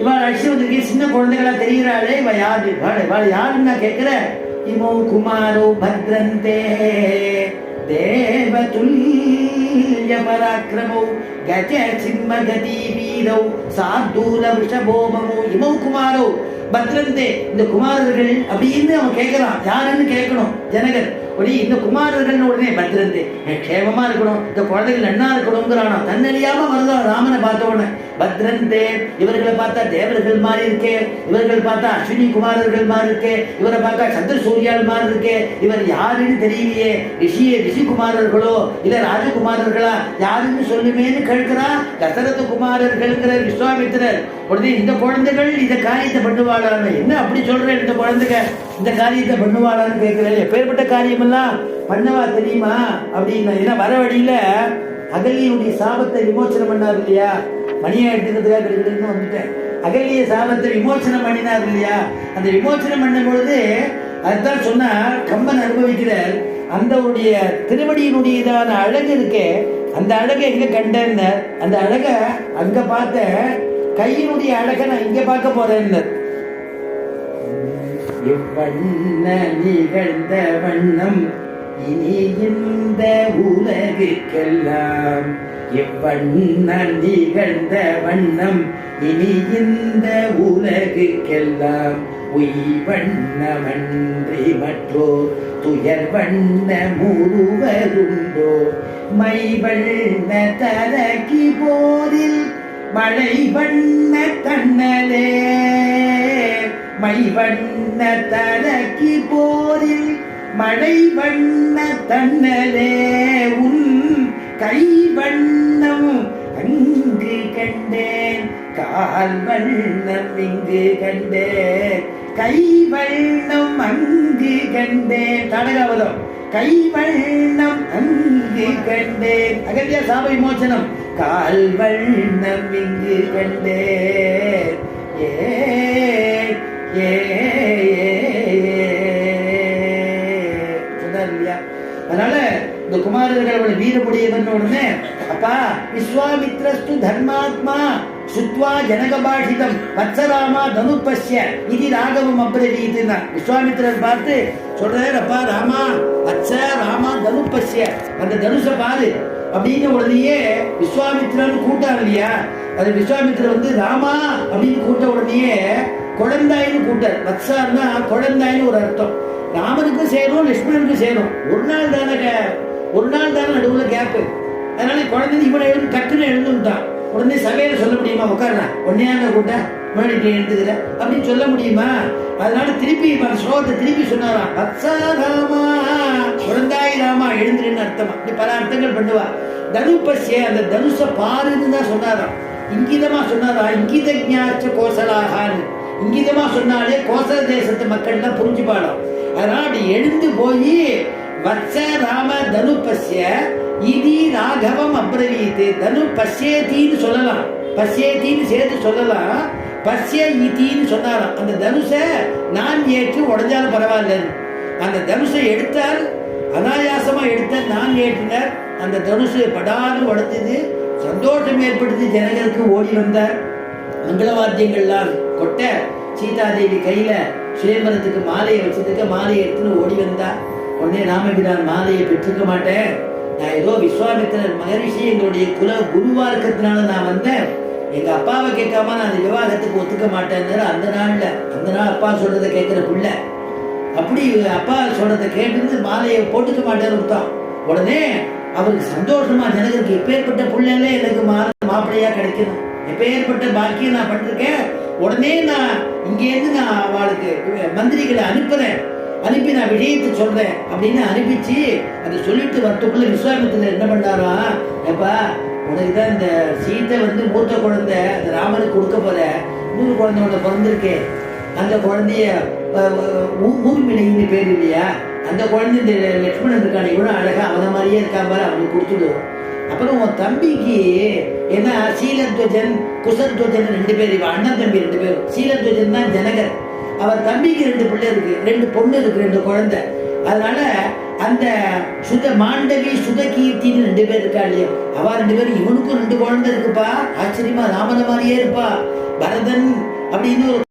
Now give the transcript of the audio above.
இவள் அழிச்சு வந்திருக்கேன், சின்ன குழந்தைகளா தெரிகிறாளே, இவ யாரு இவள் யாருன்னு நான் கேட்கிறேன். இமோ குமாரோ பத்ரந்தே தேவதுல்ய பராக்கிரமோ கஜ சிம்ம கதி வீரோ சார்தூல விஷபோமமோ இமோ குமாரோ பத்ரந்தே. இந்த குமாரர்கள் அப்படின்னு அவன் கேட்கிறான். யாருன்னு கேட்கணும் ஜனகர். உடனே இந்த குமாரர்கள் உடனே பத்ரந்தே க்ஷேமமா இருக்கணும், இந்த குழந்தைகள் நன்னா இருக்கணுங்கிறானா. தன்னறியாம வருதான் ராமனை பார்த்த உடனே பத்ரந்தே. இவர்களை பார்த்தா தேவர்கள் மாதிரி இருக்கே, இவர்கள் பார்த்தா அஸ்வினி குமாரர்கள் மாதிரி இருக்கே, இவரை பார்த்தா சந்திர சூரியால் மாதிரி இருக்கே, இவர் யாருன்னு தெரியலையே, ரிஷிகுமாரர்களோ இல்ல ராஜகுமாரர்களா யாருன்னு சொல்லுமேன்னு கேட்கிறா. தசரத குமாரர்கள்ங்கிற விஸ்வாமித்திரர். உடனே இந்த குழந்தைகள் இந்த காரியத்தை பண்ணுவாளான்னு. என்ன அப்படி சொல்றேன், இந்த குழந்தைங்க இந்த காரியத்தை பண்ணுவாளான்னு கேட்கிறேன். எப்பேற்பட்ட காரியமெல்லாம் பண்ணவா தெரியுமா அப்படின்னா. ஏன்னா வர வழியில அகல்யனுடைய சாபத்தை விமோச்சனம் பண்ணார் இல்லையா, மணியா எடுத்துக்கிறதுக்காக கிடைக்கிறதுன்னு வந்துட்டேன். அகல்ய சாபத்தை விமோச்சனம் பண்ணினார் இல்லையா, அந்த விமோச்சனம் பண்ணும் பொழுது அதுதான் சொன்னா கம்பன் அனுபவிக்கிறார். அந்த உடைய திருவடியினுடையதான அழகு இருக்கே, அந்த அழகை எங்க கண்டேன்னு, அந்த அழக அங்க பார்த்த கையினுடைய அழகை நான் இங்க பார்க்க போறேன்னு. இவ்வண்ண நிகழ்ந்த வண்ணம் இனி இந்த உலகுக்கெல்லாம், இவ்வண்ண நிகழ்ந்த வண்ணம் இனி இந்த உலகுக்கெல்லாம், உய்வண்ணமன்றி மற்றோர் துயர் வண்ண முழுவதுண்டோ, மைவண்ண தலக்கி போரில் மழை வண்ண தன்னலே, மைவண்ண தலக்கி போரில் மழை வண்ண தன்னலே, உன் கை வண்ணம் அங்கு கண்டேன், கால் வண்ணம் இங்கு கண்டேன், கை வண்ணம் அங்கு கண்டேன். தாடகாவதம் கை வண்ணம் அங்கு கண்டேன். அகல்யா சாப விமோச்சனம். கால் வண்ணம் இங்கு கண்டேன். ஏ ஏ சொன்னார் இல்லையா. அதனால இந்த குமாரர்கள் வீரமுடையவன் உடனே, அப்பா விஸ்வாமித்ரஸ்து தர்மாத்மா சுத்வா ஜனகபாஷிதம் வத்சராமா தனுப்பஸ்ய இது ராகவம் அப்ரவீதுன்னா. விஸ்வாமித்திரர் பார்த்து சொல்றாரு, அப்பா ராமா வத்ச ராமா தனுப்பஸ்ய, அந்த தனுஷ பாரு அப்படின்னு. உடனேயே விஸ்வாமித்திரன் கூட்டார் இல்லையா, அது விஸ்வாமித்திரர் வந்து ராமா அப்படின்னு கூட்ட உடனேயே குழந்தாயின்னு கூட்டார். வத்சார்னா குழந்தாயின்னு ஒரு அர்த்தம். ராமனுக்கும் சேரும் லட்சுமணனுக்கும் சேரும். ஒரு நாள் தானே நடுவுல கேப்பு. அதனால குழந்தை இவனை எழுந்து டக்குன்னு எழுந்துட்டான். உடனே சபையில சொல்ல முடியுமா, உட்கார்றா உடனேயாங்க கூட்ட முன்னாடி எழுந்துக்கிற அப்படின்னு சொல்ல முடியுமா? அதனால திருப்பி ஸ்லோகத்தை திருப்பி சொன்னாராம். வத்சா ராமா குழந்தாய் ராமா எழுந்துருன்னு அர்த்தமா. இப்படி பல அர்த்தங்கள் பண்ணுவா. தனுப்பஸ்ய அந்த தனுஷ பாருன்னு தான் சொன்னாராம். இங்கிதமா சொன்னாரா, இங்கித ஞாச்ச கோசலாகான்னு. இங்கிதமா சொன்னாலே கோசல தேசத்து மக்கள் தான் புரிஞ்சுப்பாடும். அதனால அப்படி எழுந்து போய் வத்ச ராம தனுப்பஸ்ய இதி ராகவம் அப்ரவீத். தனு பஸ்யேத்தின்னு சொல்லலாம், பஸ்யேத்தின்னு சேர்த்து சொல்லலாம், பஸ்ய இத்தின்னு சொன்னாராம். அந்த தனுஷை நான் ஏற்று உடஞ்சாலும் பரவாயில்லன்னு. அந்த தனுஷை எடுத்தால் அனாயாசமா எடுத்த நான் ஏற்றினார். அந்த தனுஷு படாது உடஞ்சது, சந்தோஷம் ஏற்படுத்தி ஜனங்களுக்கு ஓடி வந்தார். மங்களவாத்தியங்கள்லாம் கொட்ட சீதாதேவி கையில சுயம்பரத்துக்கு மாலையை வச்சதுக்கு மாலையை எடுத்துன்னு ஓடி வந்தா. உடனே ராமபிரான் மாலையை பெற்றுக்க மாட்டேன், நான் ஏதோ விஸ்வாமித்திரர் மகரிஷி எங்களுடைய குல குருவா இருக்கிறதுனால நான் வந்தேன், எங்க அப்பாவை கேட்காம நான் அந்த விவாகத்துக்கு ஒத்துக்க மாட்டேன்னு. அந்த நாள் அப்பா சொல்றதை கேட்கிற பிள்ளை அப்படி அப்பா சொல்றதை கேட்டு மாலையை போட்டுக்க மாட்டேன்னு விட்டான். உடனே அவருக்கு சந்தோஷமா, ஜனகருக்கு எப்பேற்பட்ட பிள்ளைல எனக்கு மாப்பிள்ளையா கிடைக்கணும், எப்பேற்பட்ட பாக்கியம் நான் பண்ணிருக்கேன். உடனே நான் இங்கேருந்து நான் அவளுக்கு மந்திரிகளை அனுப்பி நான் விஷயத்தை சொல்றேன் அப்படின்னு அனுப்பிச்சு அதை சொல்லிட்டு வரத்துக்குள்ள விஸ்வாமித்திரர் என்ன பண்ணாரா, ஏப்பா உனக்கு தான் இந்த சீத்தை வந்து மூத்த குழந்தை அந்த ராமனுக்கு கொடுக்க போற, இன்னொரு குழந்தையோட பிறந்திருக்கே, அந்த குழந்தைய ஊர்மிளைன்னு பேர் இல்லையா, அந்த குழந்தை இந்த லட்சுமணன் இருக்கான இவ்வளவு அழகா அவன மாதிரியே இருக்கா பாரு, அவனுக்கு கொடுத்துடுவோம். அப்புறம் உன் தம்பிக்கு என்ன சீலத்வஜன் குசத்வஜன் 2 பேர், இவன் அண்ணன் தம்பி 2 பேரும். சீலத்வஜன் தான் ஜனகர், அவர் தம்பிக்கு 2 பிள்ளை இருக்கு, 2 பொண்ணு இருக்கு, 2 குழந்தை. அதனால அந்த மாண்டவி சுதகீர்த்தின்னு 2 பேர் இருக்கா இல்லையா, அவ 2 பேரும், இவனுக்கும் 2 குழந்தை இருக்குப்பா, ஆச்சரியமா ராமன மாதிரியே இருப்பா பரதன் அப்படின்னு ஒரு